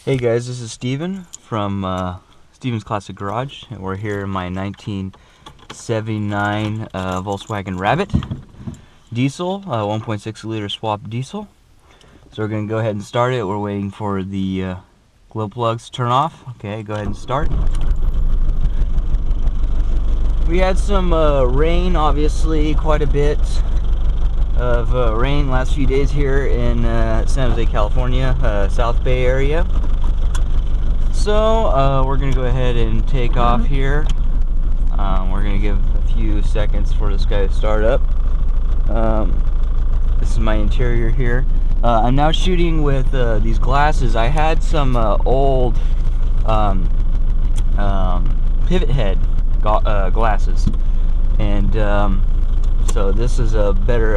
Hey guys, this is Steven from Steven's Classic Garage, and we're here in my 1979 Volkswagen Rabbit diesel, 1.6 liter swap diesel. So we're going to go ahead and start it. We're waiting for the glow plugs to turn off. Okay, go ahead and start. We had some rain, obviously, quite a bit of rain last few days here in San Jose, California, South Bay area. So we're going to go ahead and take off here. We're going to give a few seconds for this guy to start up. This is my interior here. I'm now shooting with these glasses. I had some old pivot head glasses, and so this is a better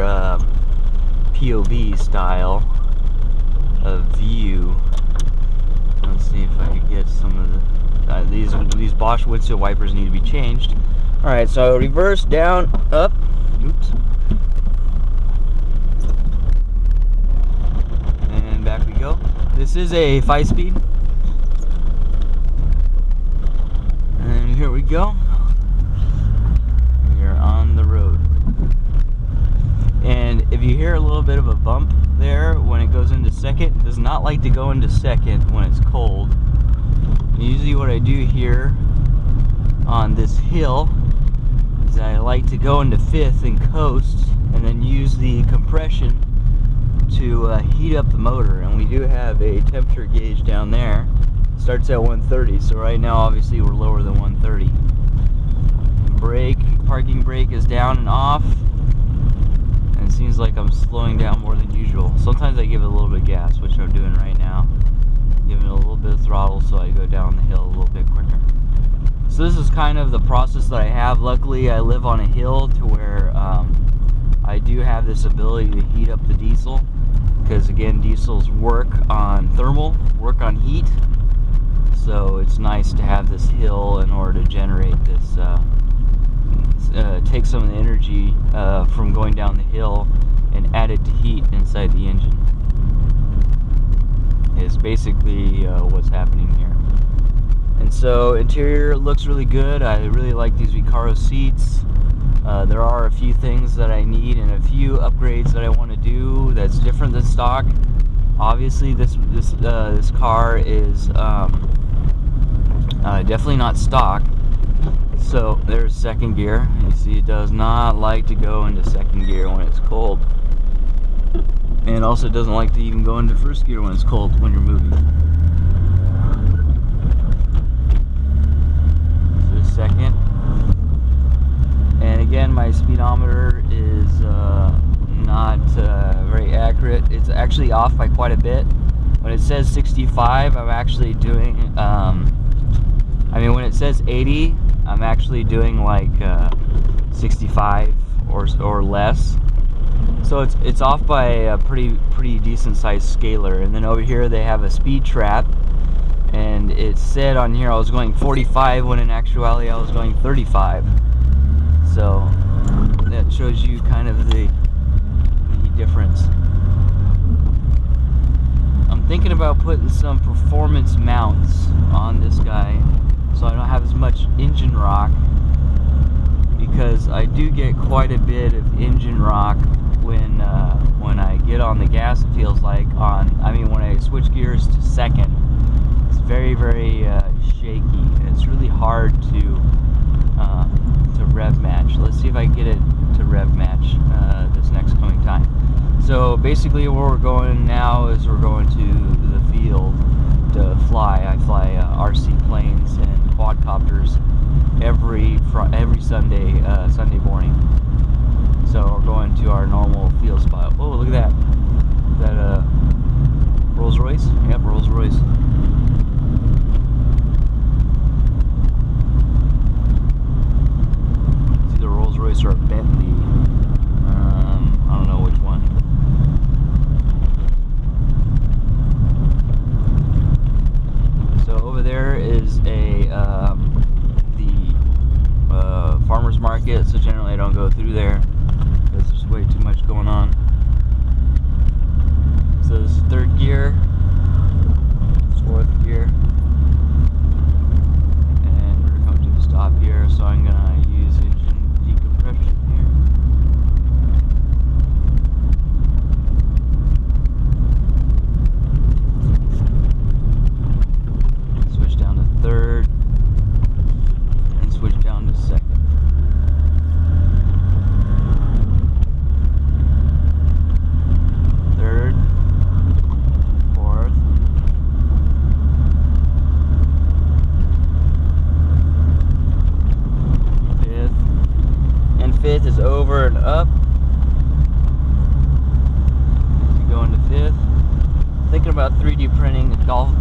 POV style of view. Let's see if I can get some of the these Bosch windshield wipers need to be changed. All right, so reverse, down, up. Oops. And back we go. This is a 5-speed. And here we go. We are on the road. And if you hear a little bit of a bump there when it goes into second, it does not like to go into second when it's cold. And usually what I do here on this hill is I like to go into fifth and coast, and then use the compression to heat up the motor. And we do have a temperature gauge down there. It starts at 130, so right now obviously we're lower than 130. Parking brake is down and off. It seems like I'm slowing down more than usual. Sometimes I give it a little bit of gas, which I'm doing right now. Giving it a little bit of throttle so I go down the hill a little bit quicker. So this is kind of the process that I have. Luckily, I live on a hill to where I do have this ability to heat up the diesel. Because again, diesels work on thermal, work on heat. So it's nice to have this hill in order to generate this take some of the energy from going down the hill and add it to heat inside the engine. Is basically what's happening here. And so interior looks really good. I really like these Recaro seats. There are a few things that I need and a few upgrades that I want to do that's different than stock. Obviously this car is definitely not stock. So there's second gear. You see it does not like to go into second gear when it's cold. And also it doesn't like to even go into first gear when it's cold when you're moving. So there's second. And again, my speedometer is not very accurate. It's actually off by quite a bit. When it says 65, I'm actually doing, when it says 80, I'm actually doing like 65 or less. So it's off by a pretty decent sized scaler. And then over here they have a speed trap, and it said on here I was going 45 when in actuality I was going 35. So that shows you kind of the difference. I'm thinking about putting some performance mounts on this guy so I don't have as much engine rock, because I do get quite a bit of engine rock when I get on the gas. It feels like when I switch gears to second, it's very shaky, and it's really hard to rev match. Let's see if I can get it to rev match this next coming time. So basically where we're going now is we're going to the field to fly. I fly RC planes and quadcopters every Sunday morning. So we're going to our normal field spot. Oh, look at that! Is that a Rolls Royce? Yep, Rolls Royce. It's either Rolls Royce or a Bentley. I don't know which one. So over there is the farmer's market. So generally I don't go through there because there's way too much going on. So over and up. Go into 5th. Thinking about 3D printing the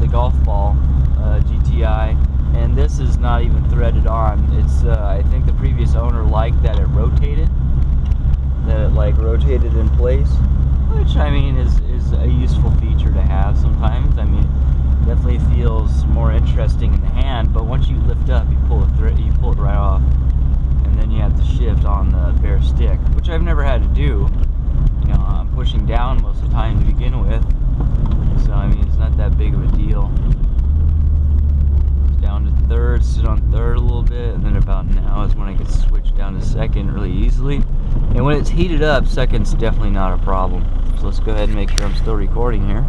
golf ball GTI, and this is not even threaded on. It's I think the previous owner liked that it rotated, rotated in place, which I mean is a useful feature to have sometimes. I mean, it definitely feels more interesting in the hand, but once you lift up, you pull it right off, and then you have to shift on the bare stick, which I've never had to do. You know, I'm pushing down most of the time to begin with, so I mean, it's not that big of a deal. It's down to 3rd, sit on 3rd a little bit, and then about now is when I can switch down to 2nd really easily. And when it's heated up, 2nd's definitely not a problem. So let's go ahead and make sure I'm still recording here.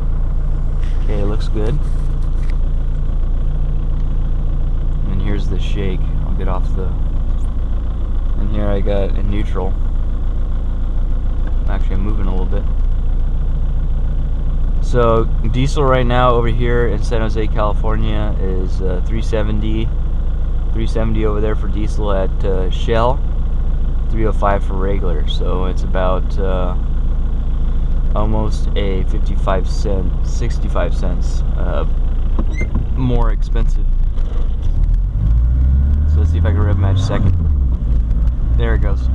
Okay, it looks good. And here's the shake. I'll get off the... And here I got in neutral. Actually, I'm moving a little bit. So diesel right now over here in San Jose, California is 370 over there for diesel at Shell, 305 for regular. So it's about almost a 65 cents more expensive. So let's see if I can rev match 2nd. There it goes.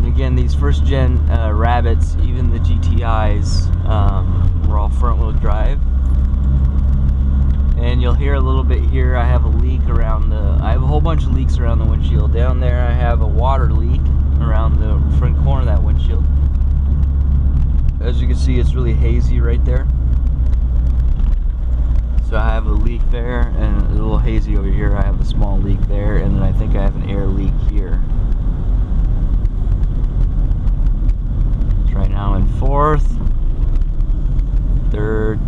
Again, these first gen Rabbits, even the GTIs, were all front wheel drive. And you'll hear a little bit here, I have a leak around I have a whole bunch of leaks around the windshield. Down there I have a water leak around the front corner of that windshield. As you can see, it's really hazy right there. So I have a leak there, and a little hazy over here. I have a small leak there, and then I think I have an air leak here. Right now in 4th, 3rd,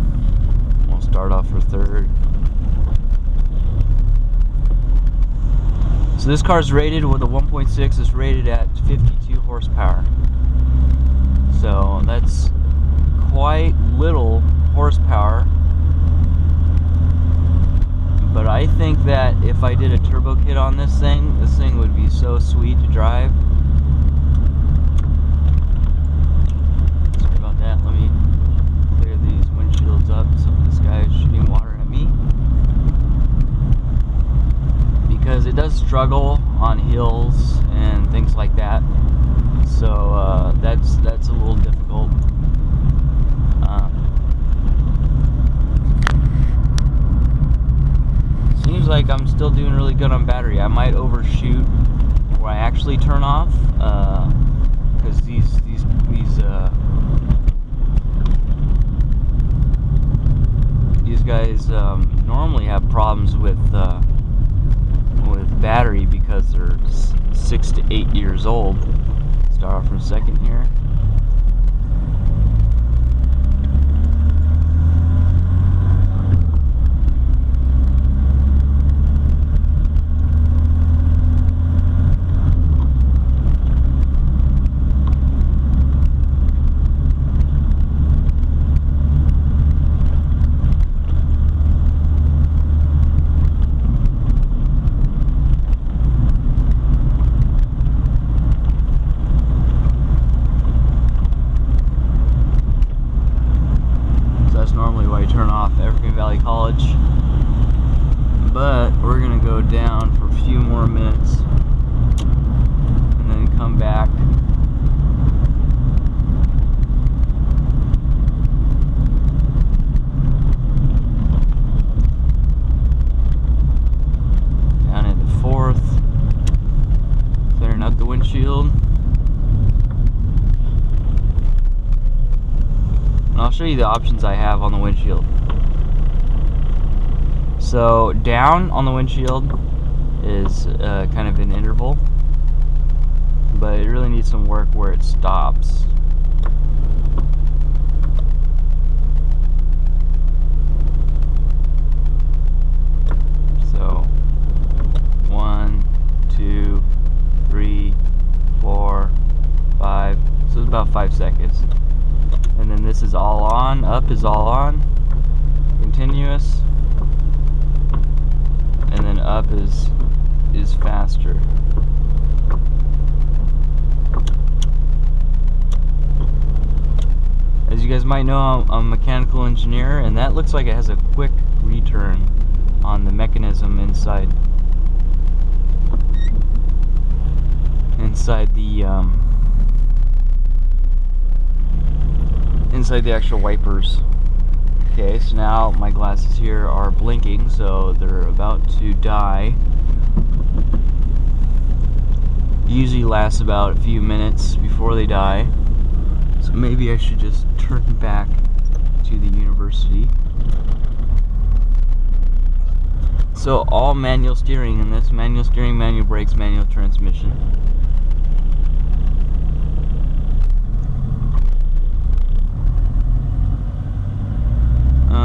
we'll start off for 3rd. So this car's rated with a 1.6, it's rated at 52 horsepower. So that's quite little horsepower. But I think that if I did a turbo kit on this thing would be so sweet to drive. Let me clear these windshields up so this guy is shooting water at me, because it does struggle on hills and things like that. So that's a little difficult. Seems like I'm still doing really good on battery. I might overshoot where I actually turn off, because these guys normally have problems with battery because they're 6 to 8 years old. Start off from 2nd here. Turn off Evergreen Valley College, but we're gonna go down for a few more minutes and then come back. Down into 4th, clearing up the windshield. And I'll show you the options I have on the windshield. So down on the windshield is kind of an interval, but it really needs some work where it stops. So 1, 2, 3, 4, 5. So it's about 5 seconds. And then this is all on, up is all on. faster. As you guys might know, I'm a mechanical engineer, and that looks like it has a quick return on the mechanism inside the actual wipers. Okay, so now my glasses here are blinking, so they're about to die. Usually lasts about a few minutes before they die, so maybe I should just turn back to the university. So all manual steering in this: manual steering, manual brakes, manual transmission.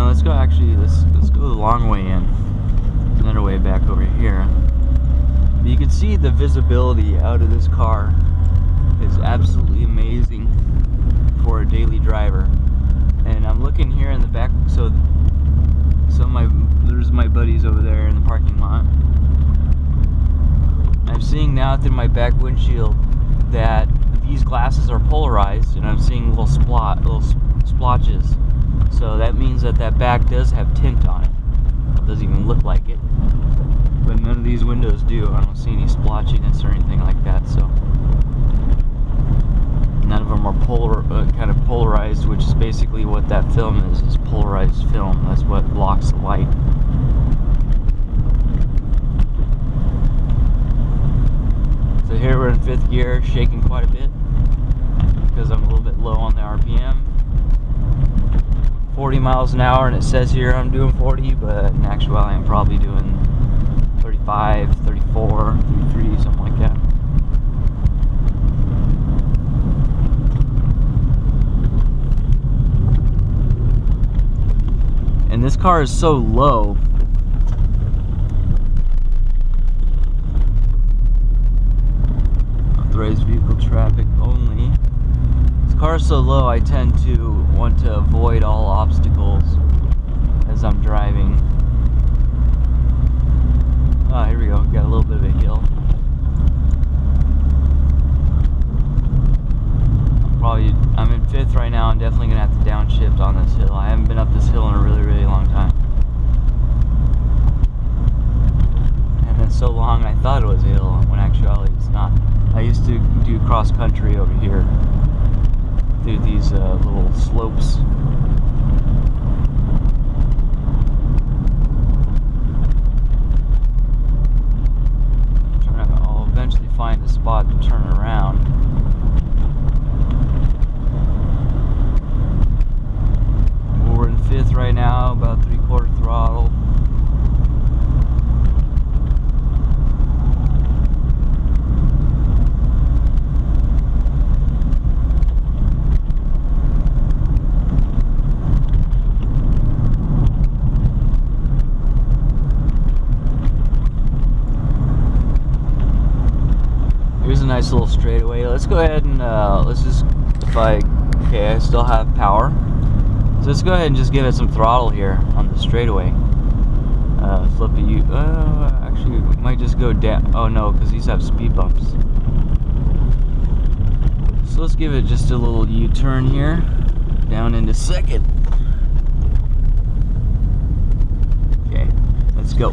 Let's go. Actually, let's go the long way in. Another way back over here. You can see the visibility out of this car is absolutely amazing for a daily driver. And I'm looking here in the back. So there's my buddies over there in the parking lot. I'm seeing now through my back windshield that these glasses are polarized, and I'm seeing little splotches. So that means that back does have tint on it. It doesn't even look like it, but none of these windows do. I don't see any splotchiness or anything like that. So none of them are kind of polarized, which is basically what that film is polarized film. That's what blocks the light. So here we're in 5th gear, shaking quite a bit because I'm a little bit low on the RPM. 40 miles an hour, and it says here I'm doing 40, but in actuality I'm probably doing 35, 34, 33, something like that. And this car is so low. Authorized vehicle traffic only. This car is so low, I tend to want to avoid all obstacles as I'm driving. Oh, here we go. Got a little bit of a hill. I'm in 5th right now. I'm definitely gonna have to downshift on this hill. I haven't been up this hill in a really, really long time. And it's so long I thought it was a hill, when actually it's not. I used to do cross country over here through these little slopes. I'll eventually find a spot to turn around. We're in 5th right now, about 3/4 throttle. Here's a nice little straightaway. Let's go ahead and okay, I still have power. So let's go ahead and just give it some throttle here on the straightaway. Flip it. Actually, we might just go down. Oh no, because these have speed bumps. So let's give it just a little U-turn here, down into 2nd. Okay, let's go.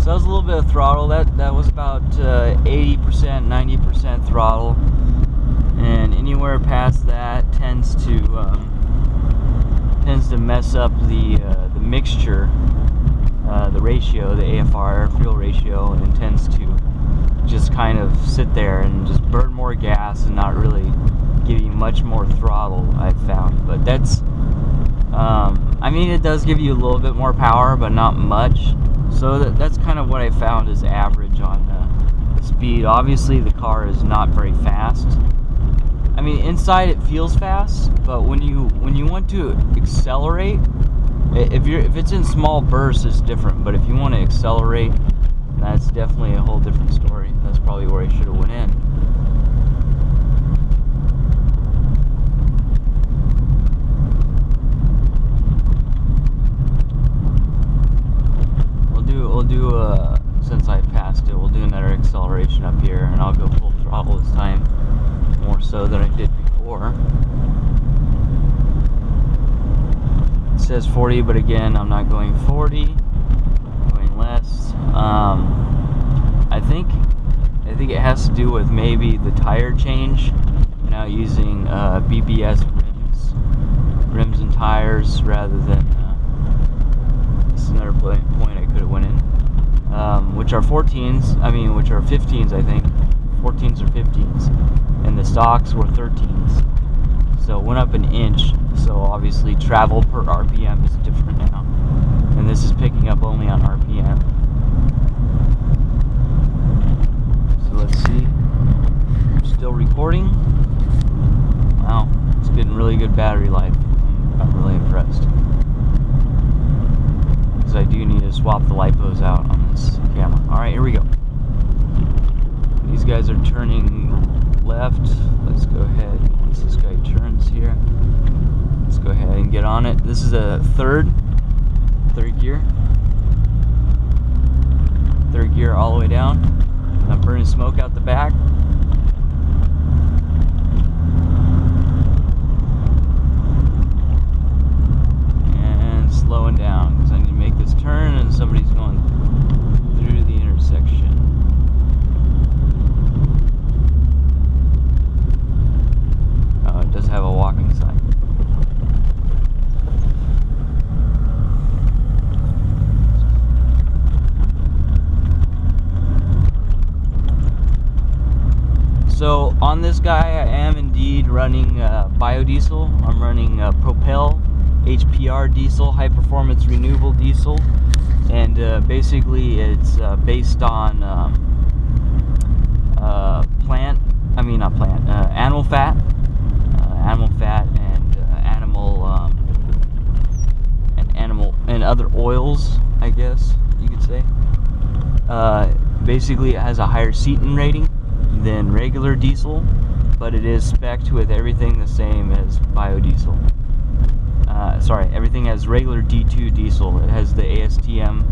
That was a little bit of throttle. That was about 80%, 90% throttle, and anywhere past that tends to mess up the mixture, the ratio, the AFR fuel ratio, and tends to just kind of sit there and just burn more gas and not really give you much more throttle, I've found. But that's I mean, it does give you a little bit more power, but not much. So that's kind of what I found is average on the speed. Obviously the car is not very fast. I mean, inside it feels fast, but when you want to accelerate, If it's in small bursts, it's different. But if you want to accelerate, that's definitely a whole different story. That's probably where I should have went in. We'll do since I passed it, we'll do another acceleration up here, and I'll go full throttle this time, more so than I did before. It says 40, but again, I'm not going 40. I'm going less. I think it has to do with maybe the tire change. I'm now using BBS rims and tires rather than. This is another point I could have went in. Which are 14s, which are 15s, I think. 14s or 15s. And the stocks were 13s. So it went up an inch. So obviously travel per RPM is different now. And this is picking up only on RPM. So let's see. I'm still recording. Wow, it's getting really good battery life. I'm really impressed. Because I do need to swap the LiPos out on this camera. Alright, here we go. These guys are turning left. Let's go ahead. Once this guy turns here, let's go ahead and get on it. This is a third gear. Third gear all the way down. I'm burning smoke out the back. And slowing down because I need to make this turn and somebody's going through the intersection. Oh, it does have a walking sign. So on this guy, I am indeed running biodiesel. I'm running Propel HPR diesel, high performance renewable diesel, and basically it's based on animal fat, and other oils, I guess you could say. Basically, it has a higher Ceton rating than regular diesel, but it is spec'd with everything the same as biodiesel. Everything has regular D2 diesel. It has the ASTM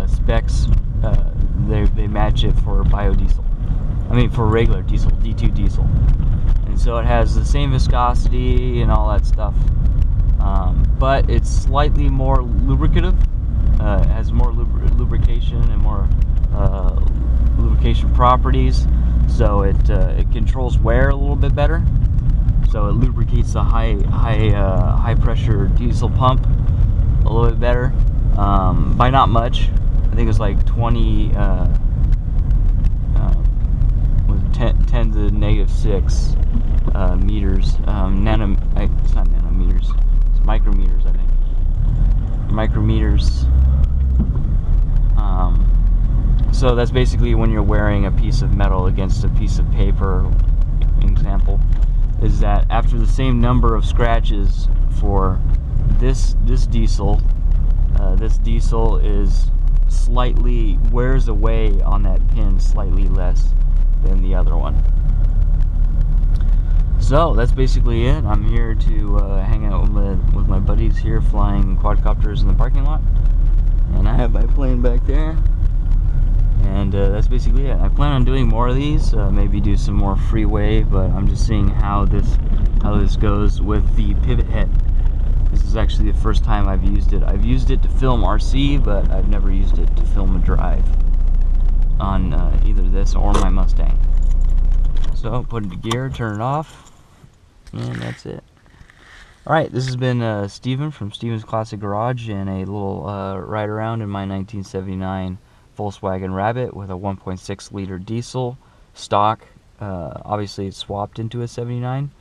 specs. They match it for biodiesel. For regular diesel, D2 diesel. And so it has the same viscosity and all that stuff. But it's slightly more lubricative. It has more lubrication and more lubrication properties, so it controls wear a little bit better. So it lubricates the high pressure diesel pump a little bit better, by not much. I think it's like 20 with 10 to the -6 meters. It's not nanometers. It's micrometers, I think. Micrometers. So that's basically when you're wearing a piece of metal against a piece of paper. Example is that after the same number of scratches for this diesel is slightly wears away on that pin slightly less than the other one. So that's basically it. I'm here to hang out with my buddies here flying quadcopters in the parking lot, and I have my plane back there. And that's basically it. I plan on doing more of these, maybe do some more freeway, but I'm just seeing how this goes with the pivot head. This is actually the first time I've used it. I've used it to film RC, but I've never used it to film a drive on either this or my Mustang. So put it to gear, turn it off, and that's it. Alright, this has been Steven from Steven's Classic Garage and a little ride around in my 1979 Volkswagen Rabbit with a 1.6 liter diesel stock. Obviously it's swapped into a 79,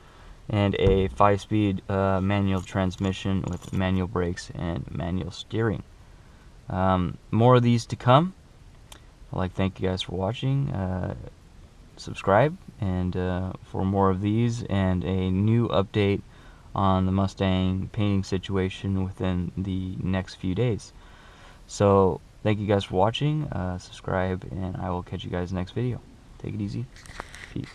and a 5-speed manual transmission with manual brakes and manual steering. More of these to come. I'd like to thank you guys for watching. Subscribe and for more of these and a new update on the Mustang painting situation within the next few days. So thank you guys for watching, subscribe, and I will catch you guys next video. Take it easy. Peace.